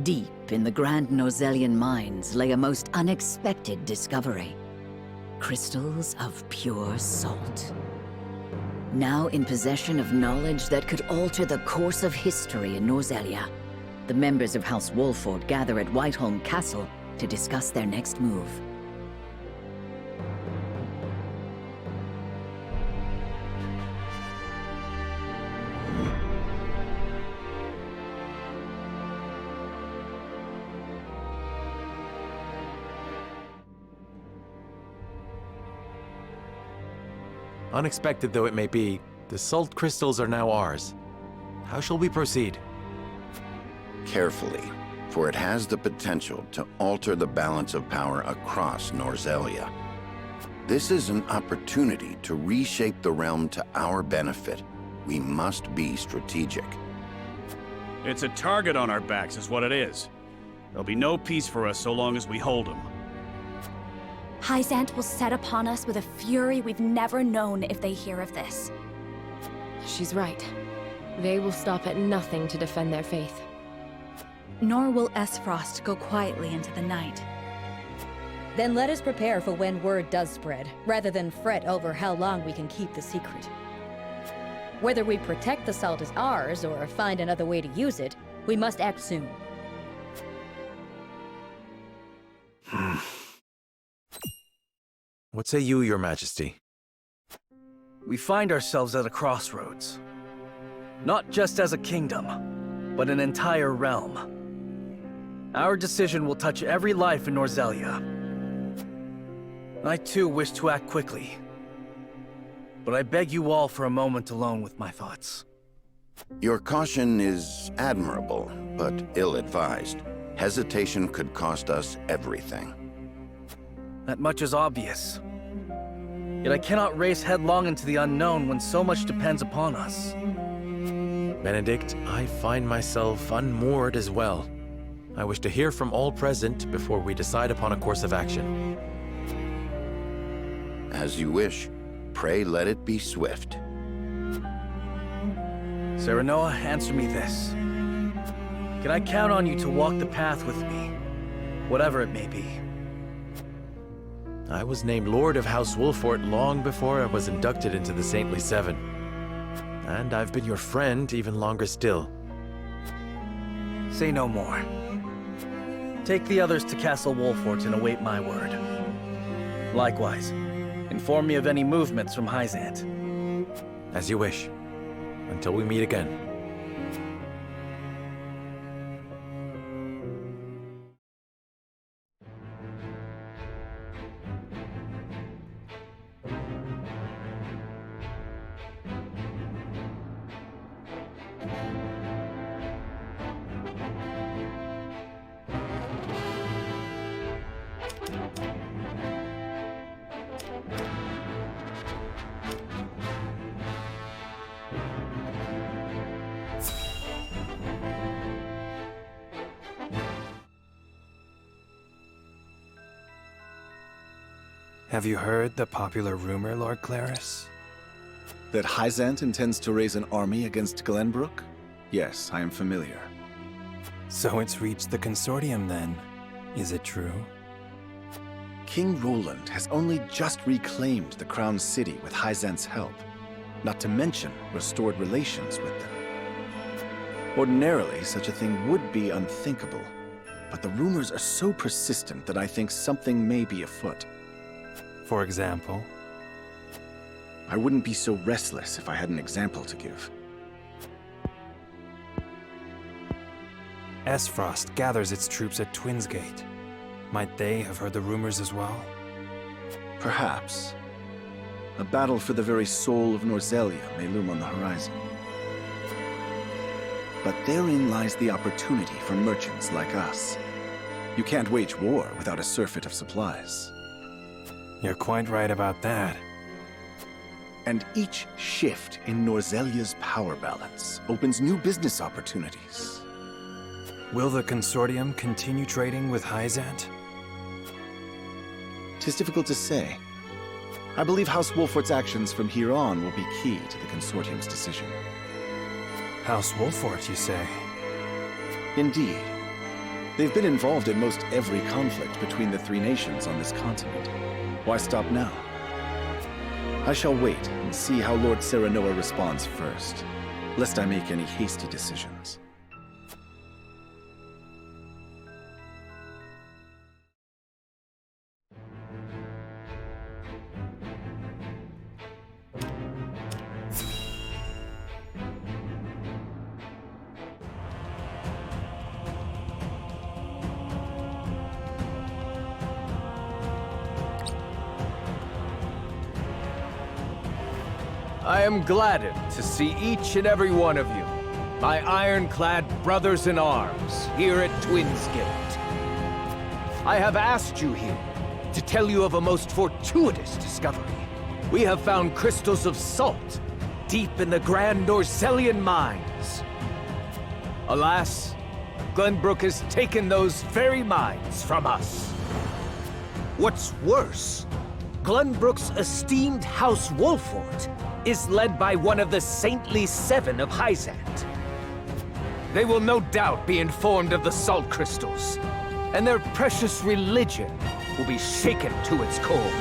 Deep in the Grand Norzelian mines lay a most unexpected discovery. Crystals of pure salt. Now in possession of knowledge that could alter the course of history in Norzelia, the members of House Wolford gather at Whiteholm Castle to discuss their next move. Unexpected though it may be, the salt crystals are now ours. How shall we proceed? Carefully, for it has the potential to alter the balance of power across Norzelia. This is an opportunity to reshape the realm to our benefit. We must be strategic. It's a target on our backs is what it is. There'll be no peace for us so long as we hold them. Hyzante will set upon us with a fury we've never known if they hear of this. She's right. They will stop at nothing to defend their faith. Nor will Aesfrost go quietly into the night. Then let us prepare for when word does spread, rather than fret over how long we can keep the secret. Whether we protect the salt as ours, or find another way to use it, we must act soon. What say you, Your Majesty? We find ourselves at a crossroads. Not just as a kingdom, but an entire realm. Our decision will touch every life in Norzelia. I too wish to act quickly. But I beg you all for a moment alone with my thoughts. Your caution is admirable, but ill-advised. Hesitation could cost us everything. That much is obvious. Yet I cannot race headlong into the unknown when so much depends upon us. Benedict, I find myself unmoored as well. I wish to hear from all present before we decide upon a course of action. As you wish. Pray let it be swift. Serenoa, answer me this. Can I count on you to walk the path with me, whatever it may be? I was named Lord of House Wolford long before I was inducted into the Saintly Seven. And I've been your friend even longer still. Say no more. Take the others to Castle Wolford and await my word. Likewise, inform me of any movements from Hyzante. As you wish. Until we meet again. Have you heard the popular rumor, Lord Claris? That Hyzante intends to raise an army against Glenbook? Yes, I am familiar. So it's reached the consortium then. Is it true? King Roland has only just reclaimed the Crown City with Hyzante's help, not to mention restored relations with them. Ordinarily, such a thing would be unthinkable, but the rumors are so persistent that I think something may be afoot. For example? I wouldn't be so restless if I had an example to give. Aesfrost gathers its troops at Twinsgate. Might they have heard the rumors as well? Perhaps. A battle for the very soul of Norzelia may loom on the horizon. But therein lies the opportunity for merchants like us. You can't wage war without a surfeit of supplies. You're quite right about that. And each shift in Norzelia's power balance opens new business opportunities. Will the consortium continue trading with Hyzante? 'Tis difficult to say. I believe House Wolford's actions from here on will be key to the consortium's decision. House Wolford, you say? Indeed. They've been involved in most every conflict between the three nations on this continent. Why stop now? I shall wait and see how Lord Serenoa responds first, lest I make any hasty decisions. I am gladdened to see each and every one of you, my ironclad brothers in arms, here at Twins Gate. I have asked you here to tell you of a most fortuitous discovery. We have found crystals of salt deep in the Grand Norzelian mines. Alas, Glenbook has taken those very mines from us. What's worse, Glenbook's esteemed House Wolfort is led by one of the saintly seven of Hyzante. They will no doubt be informed of the salt crystals, and their precious religion will be shaken to its core.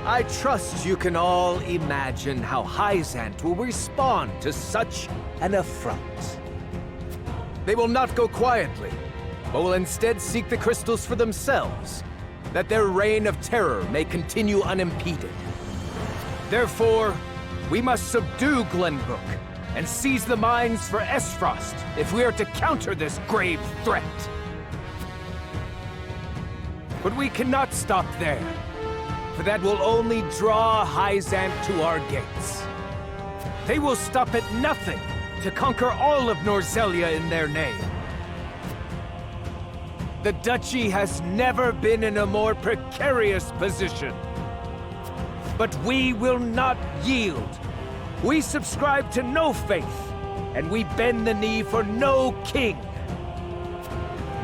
I trust you can all imagine how Hyzante will respond to such an affront. They will not go quietly, but will instead seek the crystals for themselves, that their reign of terror may continue unimpeded. Therefore, we must subdue Glenbook and seize the mines for Aesfrost if we are to counter this grave threat. But we cannot stop there, for that will only draw Hyzante to our gates. They will stop at nothing to conquer all of Norzelia in their name. The Duchy has never been in a more precarious position. But we will not yield. We subscribe to no faith, and we bend the knee for no king.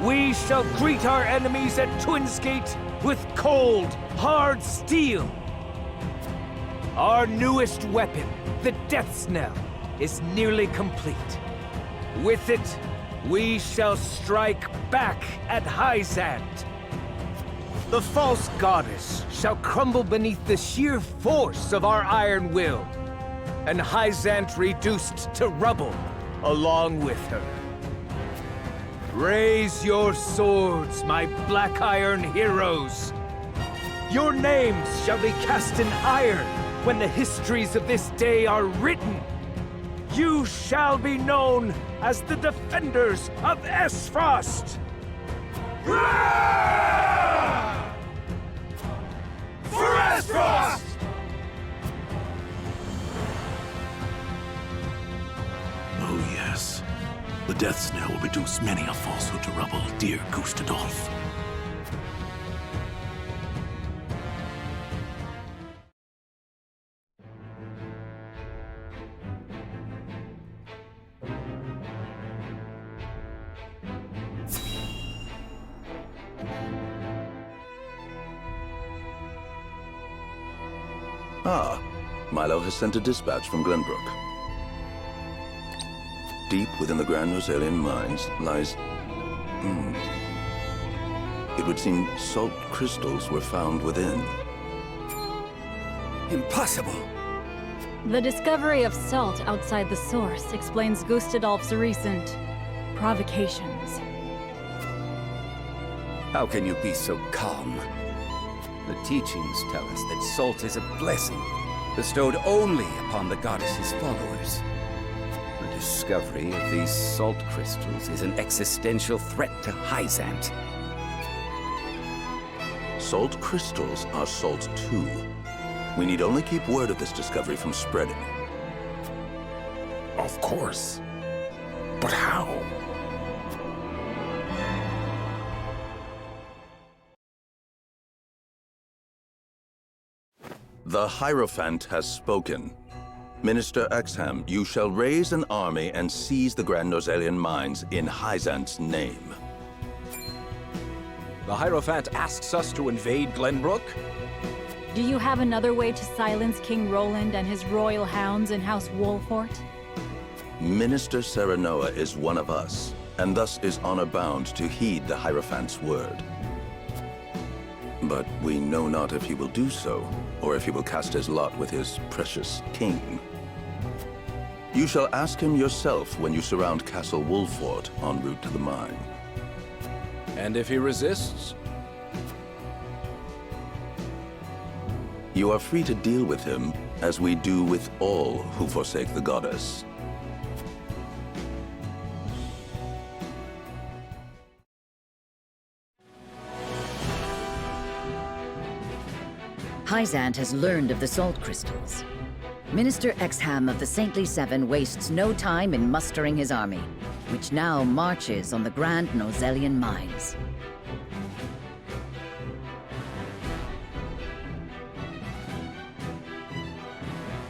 We shall greet our enemies at Twins Gate with cold, hard steel. Our newest weapon, the Death's Knell, is nearly complete. With it, we shall strike back at Hyzante. The false goddess shall crumble beneath the sheer force of our iron will, and Hyzante reduced to rubble along with her. Raise your swords, my black iron heroes. Your names shall be cast in iron when the histories of this day are written. You shall be known as the defenders of Aesfrost. For Aesfrost! Oh yes. The Death's Knell will reduce many a falsehood to rubble, dear Gustadolf. Ah, Milo has sent a dispatch from Glenbook. Deep within the Grand Norzelian mines lies... It would seem salt crystals were found within. Impossible! The discovery of salt outside the source explains Gustadolf's recent provocations. How can you be so calm? The teachings tell us that salt is a blessing, bestowed only upon the goddess's followers. The discovery of these salt crystals is an existential threat to Hyzante. Salt crystals are salt too. We need only keep word of this discovery from spreading. Of course. But how? The Hierophant has spoken. Minister Exham, you shall raise an army and seize the Grand Norzelian mines in Hyzante's name. The Hierophant asks us to invade Glenbook? Do you have another way to silence King Roland and his royal hounds in House Wolfort? Minister Serenoa is one of us. and thus is honor bound to heed the Hierophant's word. But we know not if he will do so, or if he will cast his lot with his precious king. You shall ask him yourself when you surround Castle Wolfort en route to the mine. And if he resists? You are free to deal with him, as we do with all who forsake the goddess. Hyzante has learned of the salt crystals. Minister Exham of the Saintly Seven wastes no time in mustering his army, which now marches on the Grand Norzelian mines.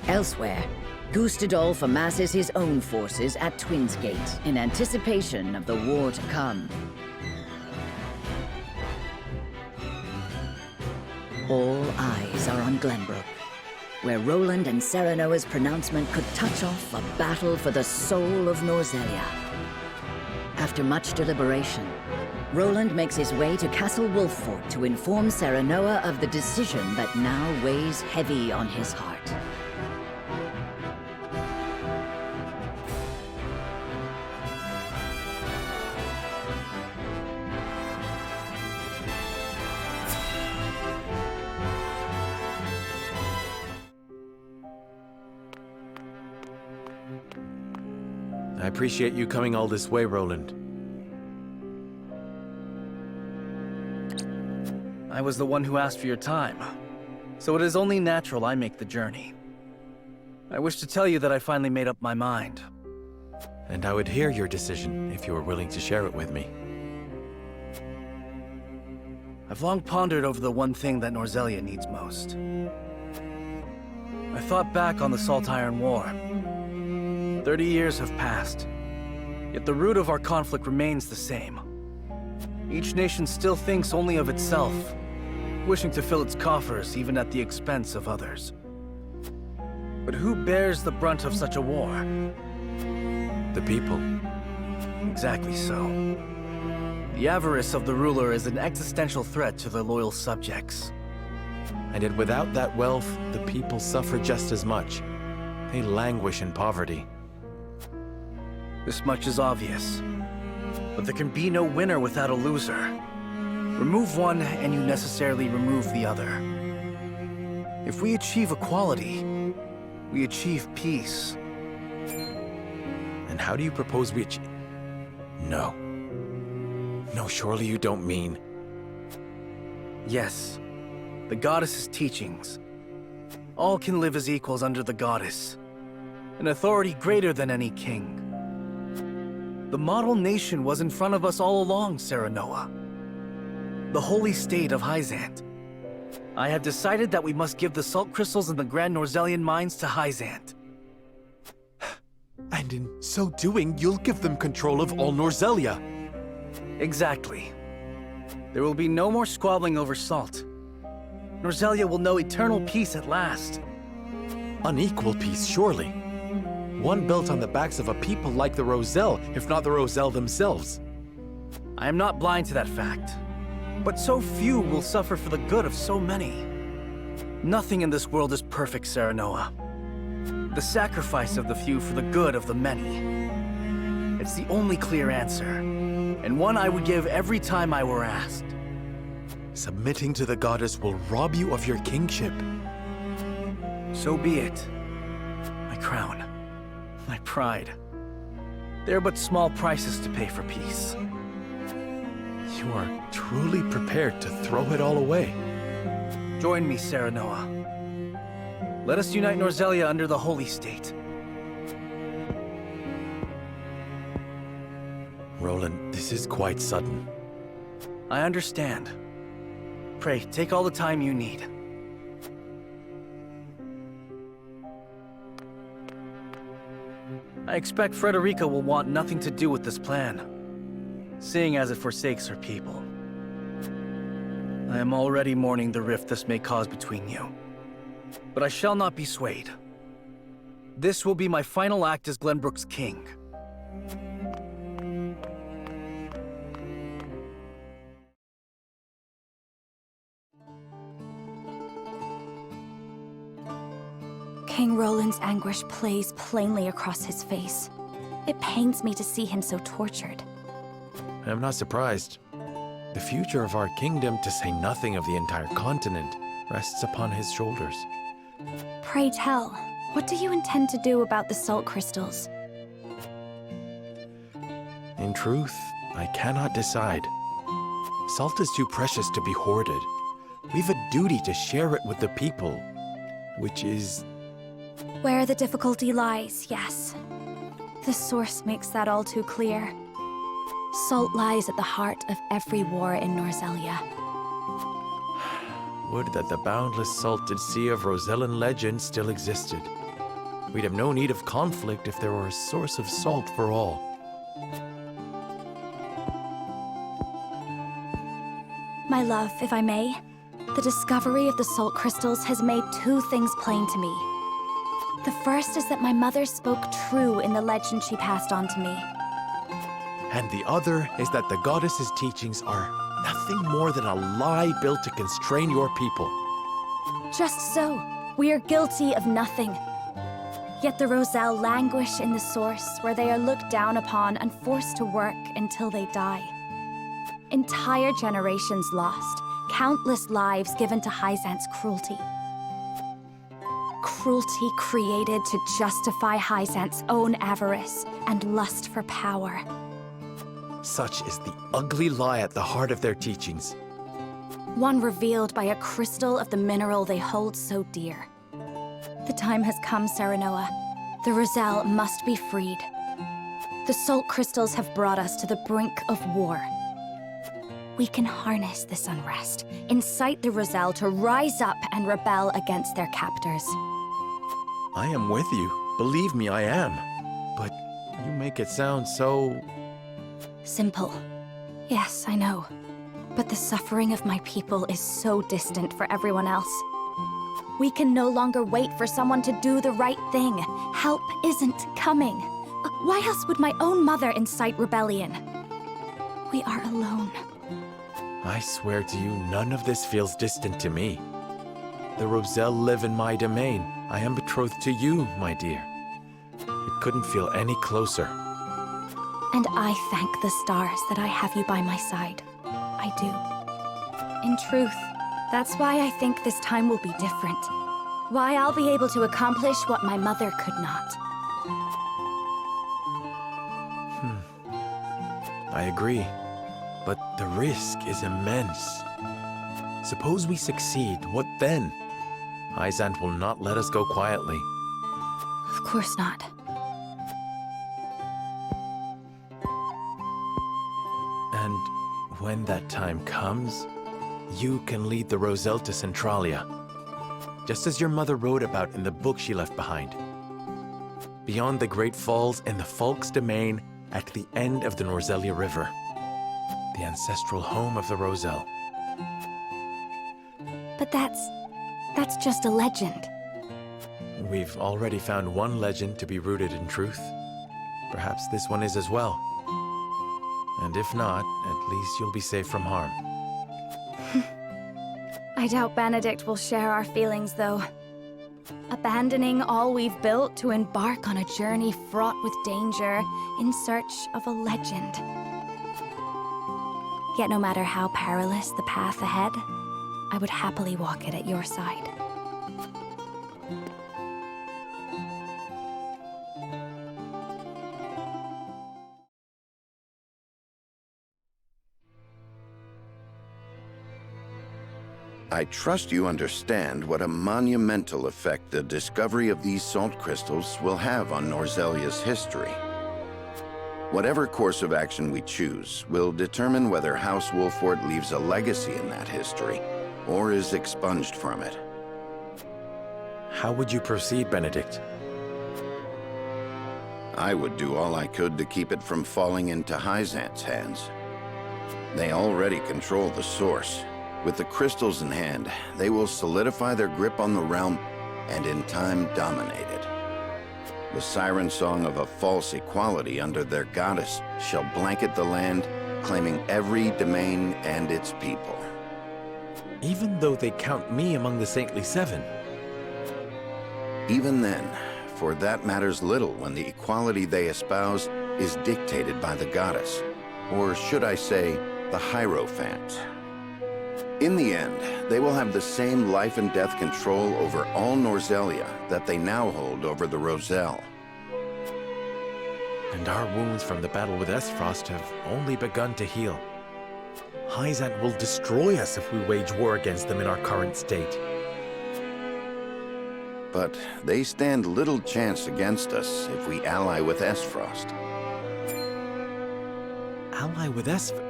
Elsewhere, Gustadolf amasses his own forces at Twins Gate in anticipation of the war to come. All eyes are on Glenbook, where Roland and Serenoa's pronouncement could touch off a battle for the soul of Norzelia. After much deliberation, Roland makes his way to Castle Wolfort to inform Serenoa of the decision that now weighs heavy on his heart. I appreciate you coming all this way, Roland. I was the one who asked for your time, so it is only natural I make the journey. I wish to tell you that I finally made up my mind. And I would hear your decision if you were willing to share it with me. I've long pondered over the one thing that Norzelia needs most. I thought back on the Saltiron War. 30 years have passed, yet the root of our conflict remains the same. Each nation still thinks only of itself, wishing to fill its coffers even at the expense of others. But who bears the brunt of such a war? The people. Exactly so. The avarice of the ruler is an existential threat to their loyal subjects. And yet without that wealth, the people suffer just as much. They languish in poverty. This much is obvious. But there can be no winner without a loser. Remove one, and you necessarily remove the other. If we achieve equality, we achieve peace. And how do you propose we achieve? No. No, surely you don't mean... Yes. The goddess's teachings. All can live as equals under the goddess. An authority greater than any king. The model nation was in front of us all along, Serenoa. The Holy State of Hyzante. I have decided that we must give the salt crystals in the Grand Norzelian mines to Hyzante. And in so doing, you'll give them control of all Norzelia. Exactly. There will be no more squabbling over salt. Norzelia will know eternal peace at last. Unequal peace, surely. One built on the backs of a people like the Roselle, if not the Roselle themselves. I am not blind to that fact. But so few will suffer for the good of so many. Nothing in this world is perfect, Serenoa. The sacrifice of the few for the good of the many. It's the only clear answer, and one I would give every time I were asked. Submitting to the goddess will rob you of your kingship. So be it. My crown. My pride. They are but small prices to pay for peace. You are truly prepared to throw it all away. Join me, Serenoa. Let us unite Norzelia under the Holy State. Roland, this is quite sudden. I understand. Pray, take all the time you need. I expect Frederica will want nothing to do with this plan, seeing as it forsakes her people. I am already mourning the rift this may cause between you, but I shall not be swayed. This will be my final act as Glenbrook's king. King Roland's anguish plays plainly across his face. It pains me to see him so tortured. I'm not surprised. The future of our kingdom, to say nothing of the entire continent, rests upon his shoulders. Pray tell, what do you intend to do about the salt crystals? In truth, I cannot decide. Salt is too precious to be hoarded. We've a duty to share it with the people, which is... Where the difficulty lies, yes. The source makes that all too clear. Salt lies at the heart of every war in Norzelia. Would that the boundless salted sea of Rosellan legend still existed. We'd have no need of conflict if there were a source of salt for all. My love, if I may, the discovery of the salt crystals has made two things plain to me. The first is that my mother spoke true in the legend she passed on to me. And the other is that the goddess's teachings are nothing more than a lie built to constrain your people. Just so. We are guilty of nothing. Yet the Roselle languish in the source, where they are looked down upon and forced to work until they die. Entire generations lost, countless lives given to Hyzante's cruelty. Cruelty created to justify Hyzante's own avarice and lust for power. Such is the ugly lie at the heart of their teachings. One revealed by a crystal of the mineral they hold so dear. The time has come, Serenoa. The Roselle must be freed. The salt crystals have brought us to the brink of war. We can harness this unrest, incite the Roselle to rise up and rebel against their captors. I am with you. Believe me, I am. But you make it sound so... Simple. Yes, I know. But the suffering of my people is so distant for everyone else. We can no longer wait for someone to do the right thing. Help isn't coming. Why else would my own mother incite rebellion? We are alone. I swear to you, none of this feels distant to me. The Roselle live in my domain. I am betrothed to you, my dear. It couldn't feel any closer. And I thank the stars that I have you by my side. I do. In truth, that's why I think this time will be different. Why I'll be able to accomplish what my mother could not. I agree. But the risk is immense. Suppose we succeed, what then? Hyzante will not let us go quietly. Of course not. And when that time comes, you can lead the Roselle to Centralia, just as your mother wrote about in the book she left behind. Beyond the Great Falls in the Falk's domain at the end of the Norzelia River. The ancestral home of the Roselle. But that's just a legend. We've already found one legend to be rooted in truth. Perhaps this one is as well. And if not, at least you'll be safe from harm. I doubt Benedict will share our feelings, though. Abandoning all we've built to embark on a journey fraught with danger in search of a legend. Yet no matter how perilous the path ahead, I would happily walk it at your side. I trust you understand what a monumental effect the discovery of these salt crystals will have on Norzelia's history. Whatever course of action we choose will determine whether House Wolfort leaves a legacy in that history, or is expunged from it. How would you proceed, Benedict? I would do all I could to keep it from falling into Hyzante's hands. They already control the source. With the crystals in hand, they will solidify their grip on the realm and in time dominate it. The siren song of a false equality under their goddess shall blanket the land, claiming every domain and its people. Even though they count me among the Saintly Seven? Even then, for that matters little when the equality they espouse is dictated by the goddess, or should I say, the Hierophant. In the end, they will have the same life and death control over all Norzelia that they now hold over the Roselle. And our wounds from the battle with Aesfrost have only begun to heal. Hyzante will destroy us if we wage war against them in our current state. But they stand little chance against us if we ally with Aesfrost. Ally with Aesfrost?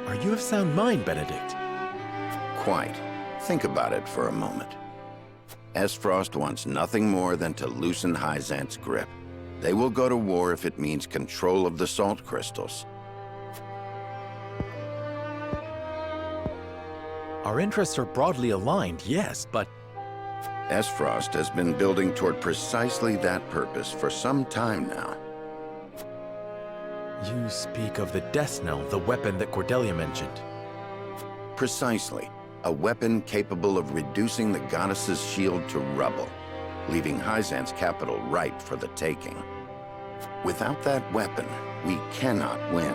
Are you of sound mind, Benedict? Quite. Think about it for a moment. Aesfrost wants nothing more than to loosen Hyzante's grip. They will go to war if it means control of the salt crystals. Our interests are broadly aligned, yes, but... Aesfrost has been building toward precisely that purpose for some time now. You speak of the Death Knell, the weapon that Cordelia mentioned. Precisely. A weapon capable of reducing the goddess's shield to rubble, leaving Hyzante's capital ripe for the taking. Without that weapon, we cannot win.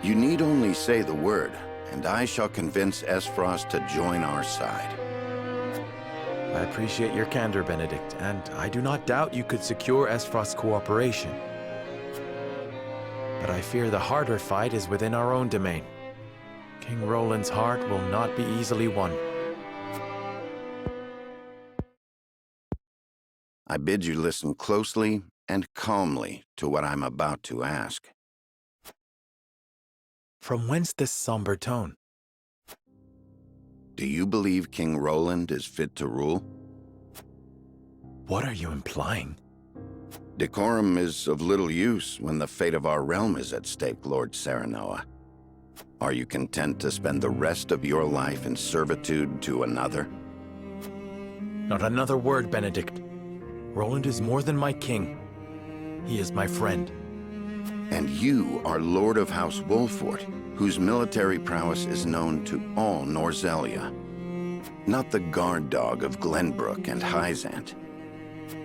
You need only say the word, and I shall convince Aesfrost to join our side. I appreciate your candor, Benedict, and I do not doubt you could secure Aesfrost's cooperation. But I fear the harder fight is within our own domain. King Roland's heart will not be easily won. I bid you listen closely and calmly to what I'm about to ask. From whence this somber tone? Do you believe King Roland is fit to rule? What are you implying? Decorum is of little use when the fate of our realm is at stake, Lord Serenoa. Are you content to spend the rest of your life in servitude to another? Not another word, Benedict. Roland is more than my king. He is my friend. And you are Lord of House Wolfort, whose military prowess is known to all Norzelia. Not the guard dog of Glenbook and Hyzante.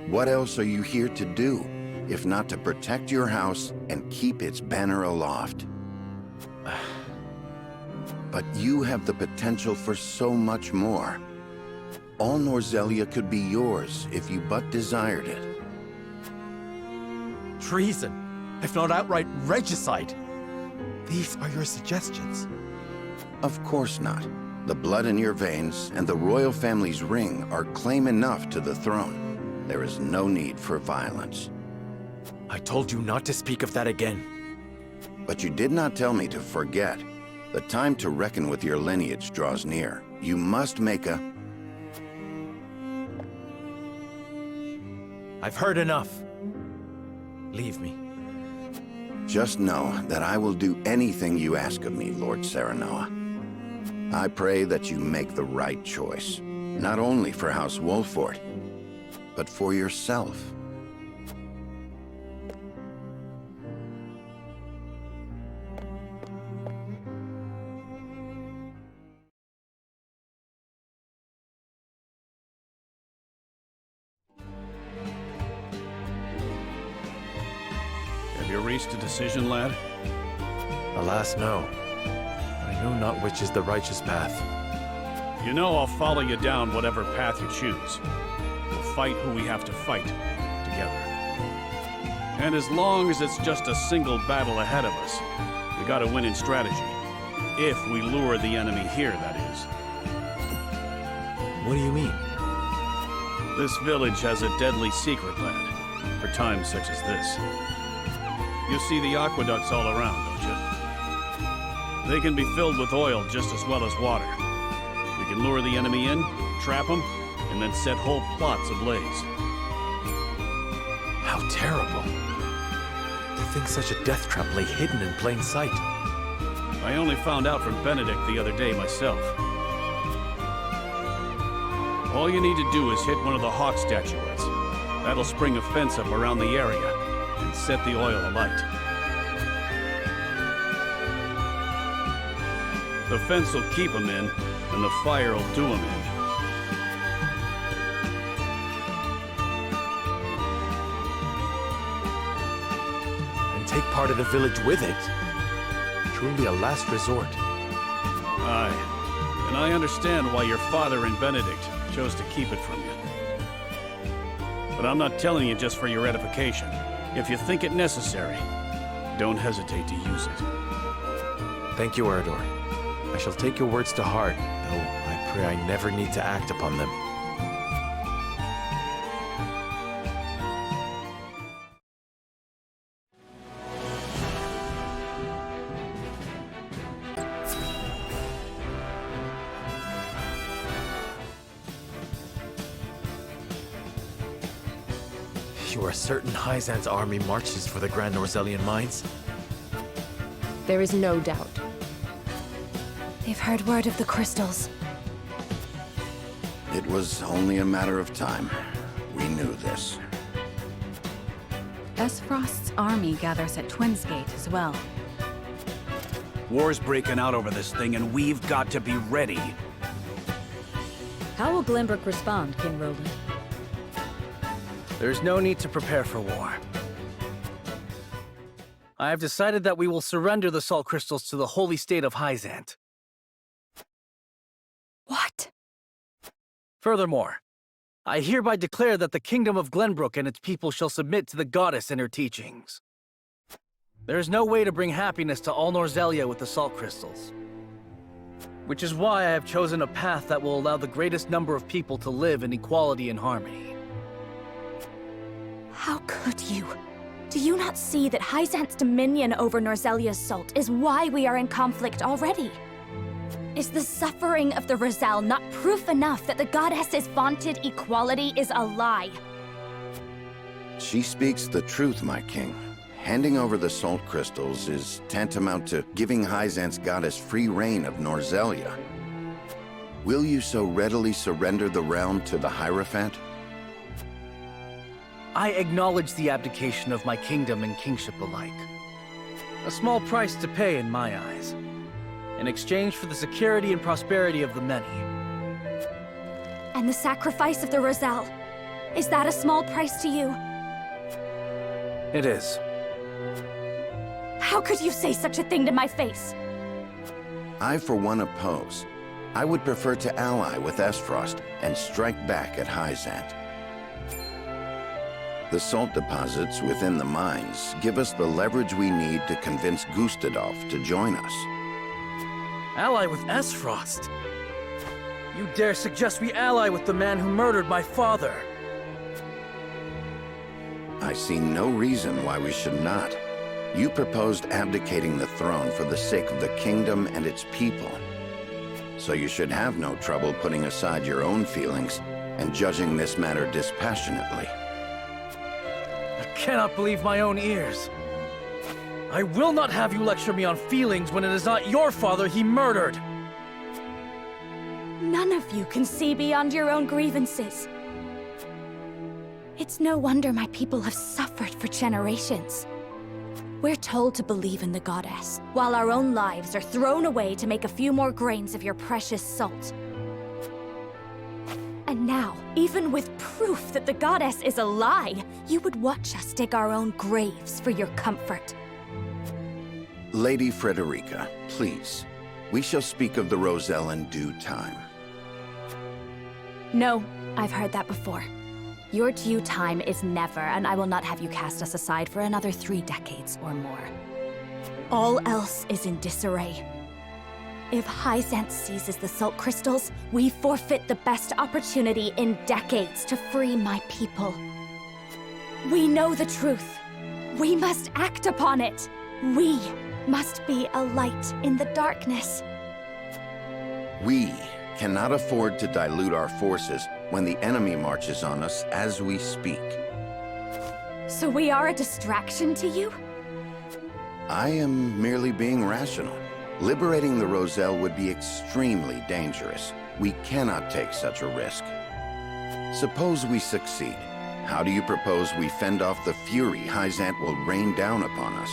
What else are you here to do, if not to protect your house and keep its banner aloft? But you have the potential for so much more. All Norzelia could be yours if you but desired it. Treason, if not outright regicide. These are your suggestions. Of course not. The blood in your veins and the royal family's ring are claim enough to the throne. There is no need for violence. I told you not to speak of that again. But you did not tell me to forget. The time to reckon with your lineage draws near. You must make a... I've heard enough. Leave me. Just know that I will do anything you ask of me, Lord Serenoa. I pray that you make the right choice, not only for House Wolfort, but for yourself. Have you reached a decision, lad? Alas, no. I know not which is the righteous path. You know I'll follow you down whatever path you choose. We'll fight who we have to fight, together. And as long as it's just a single battle ahead of us, we gotta win in strategy. If we lure the enemy here, that is. What do you mean? This village has a deadly secret, lad, for times such as this. You see the aqueducts all around, don't you? They can be filled with oil just as well as water. We can lure the enemy in, trap them, and then set whole plots ablaze. How terrible. To think such a death trap lay hidden in plain sight. I only found out from Benedict the other day myself. All you need to do is hit one of the hawk statuettes. That'll spring a fence up around the area and set the oil alight. The fence will keep them in, and the fire will do them in. part of the village with it. Truly a last resort. Aye. And I understand why your father and Benedict chose to keep it from you. But I'm not telling you just for your edification. If you think it necessary, don't hesitate to use it. Thank you, Eredor. I shall take your words to heart, though I pray I never need to act upon them. You are certain Hyzante's army marches for the Grand Norzelian mines? There is no doubt. They've heard word of the crystals. It was only a matter of time. We knew this. Aesfrost's army gathers at Twins Gate as well. War's breaking out over this thing, and we've got to be ready. How will Glenbook respond, King Roland? There's no need to prepare for war. I have decided that we will surrender the salt crystals to the Holy State of Hyzante. What? Furthermore, I hereby declare that the Kingdom of Glenbook and its people shall submit to the goddess and her teachings. There is no way to bring happiness to all Norzelia with the salt crystals. Which is why I have chosen a path that will allow the greatest number of people to live in equality and harmony. How could you? Do you not see that Hyzante's dominion over Norzelia's salt is why we are in conflict already? Is the suffering of the Rosal not proof enough that the goddess's vaunted equality is a lie? She speaks the truth, my king. Handing over the salt crystals is tantamount to giving Hyzante's goddess free reign of Norzelia. Will you so readily surrender the realm to the Hierophant? I acknowledge the abdication of my kingdom and kingship alike. A small price to pay in my eyes, in exchange for the security and prosperity of the many. And the sacrifice of the Rosal, is that a small price to you? It is. How could you say such a thing to my face? I, for one, oppose. I would prefer to ally with Aesfrost and strike back at Hyzante. The salt deposits within the mines give us the leverage we need to convince Gustadolf to join us. Ally with Aesfrost? You dare suggest we ally with the man who murdered my father? I see no reason why we should not. You proposed abdicating the throne for the sake of the kingdom and its people. So you should have no trouble putting aside your own feelings and judging this matter dispassionately. I cannot believe my own ears. I will not have you lecture me on feelings when it is not your father he murdered! None of you can see beyond your own grievances. It's no wonder my people have suffered for generations. We're told to believe in the goddess, while our own lives are thrown away to make a few more grains of your precious salt. And now, even with proof that the goddess is a lie, you would watch us dig our own graves for your comfort. Lady Frederica, please. We shall speak of the Rosal in due time. No, I've heard that before. Your due time is never, and I will not have you cast us aside for another 3 decades or more. All else is in disarray. If Hyzante seizes the salt crystals, we forfeit the best opportunity in decades to free my people. We know the truth. We must act upon it. We must be a light in the darkness. We cannot afford to dilute our forces when the enemy marches on us as we speak. So we are a distraction to you? I am merely being rational. Liberating the Rosal would be extremely dangerous. We cannot take such a risk. Suppose we succeed. How do you propose we fend off the fury Hyzante will rain down upon us?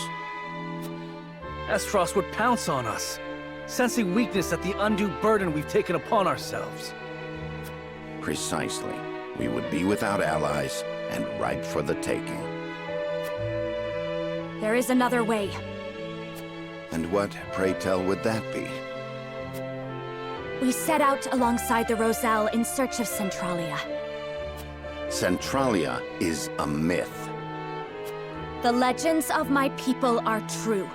Aesfrost would pounce on us, sensing weakness at the undue burden we've taken upon ourselves. Precisely. We would be without allies and ripe for the taking. There There is another way. And what, pray tell, would that be? We set out alongside the Roselle in search of Centralia. Centralia is a myth. The legends of my people are true.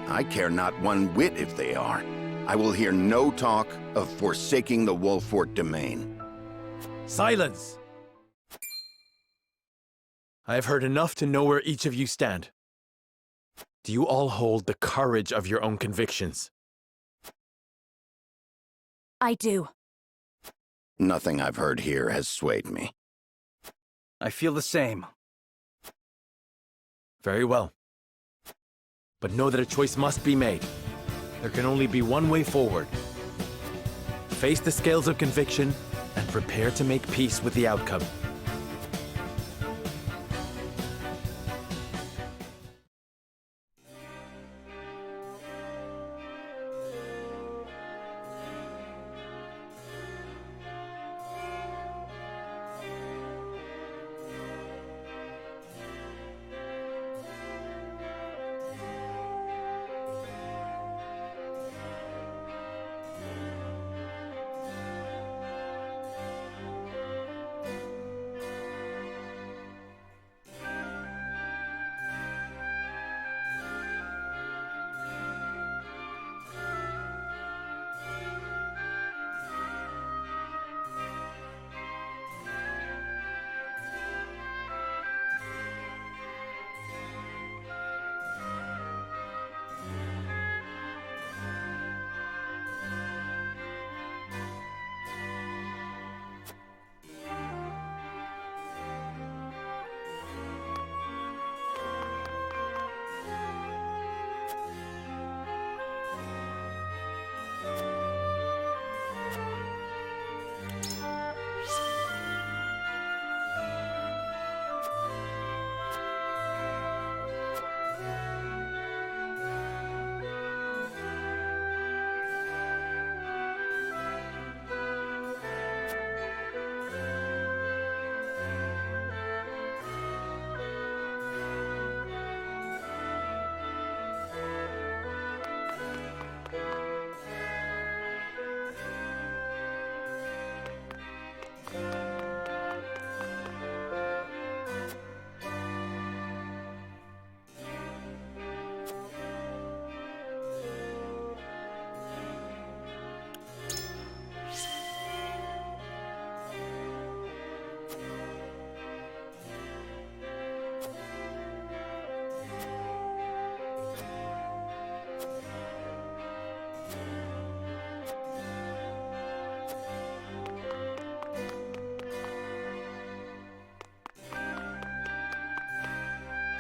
I care not one whit if they are. I will hear no talk of forsaking the Wolfort domain. Silence! I have heard enough to know where each of you stand. Do you all hold the courage of your own convictions? I do. Nothing I've heard here has swayed me. I feel the same. Very well. But know that a choice must be made. There can only be one way forward. Face the scales of conviction and prepare to make peace with the outcome.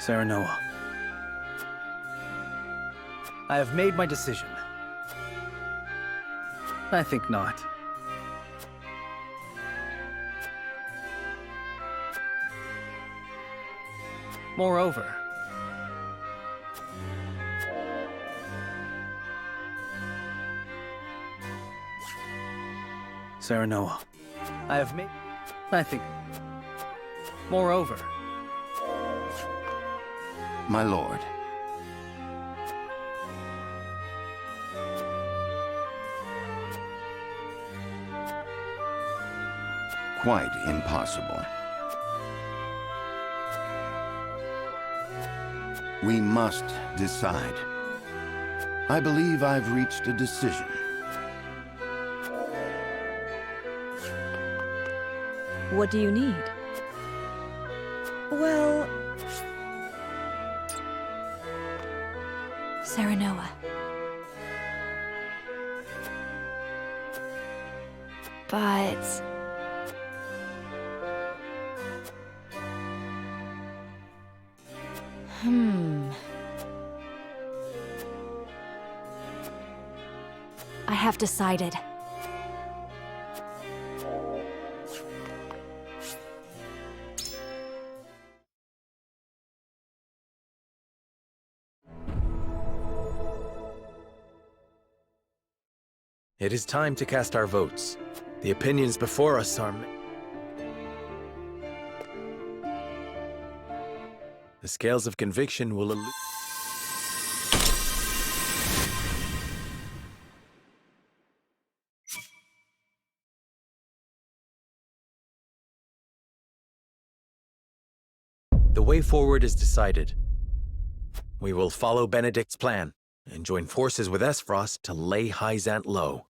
Serenoa. I have made my decision. I think not. Moreover, Serenoa. I have made... I think... Moreover... My lord. Quite impossible. We must decide. I believe I've reached a decision. What do you need? Well... Serenoa. But... I have decided. It is time to cast our votes. The opinions before us are... The scales of conviction will The way forward is decided. We will follow Benedict's plan and join forces with Aesfrost to lay Hyzante low.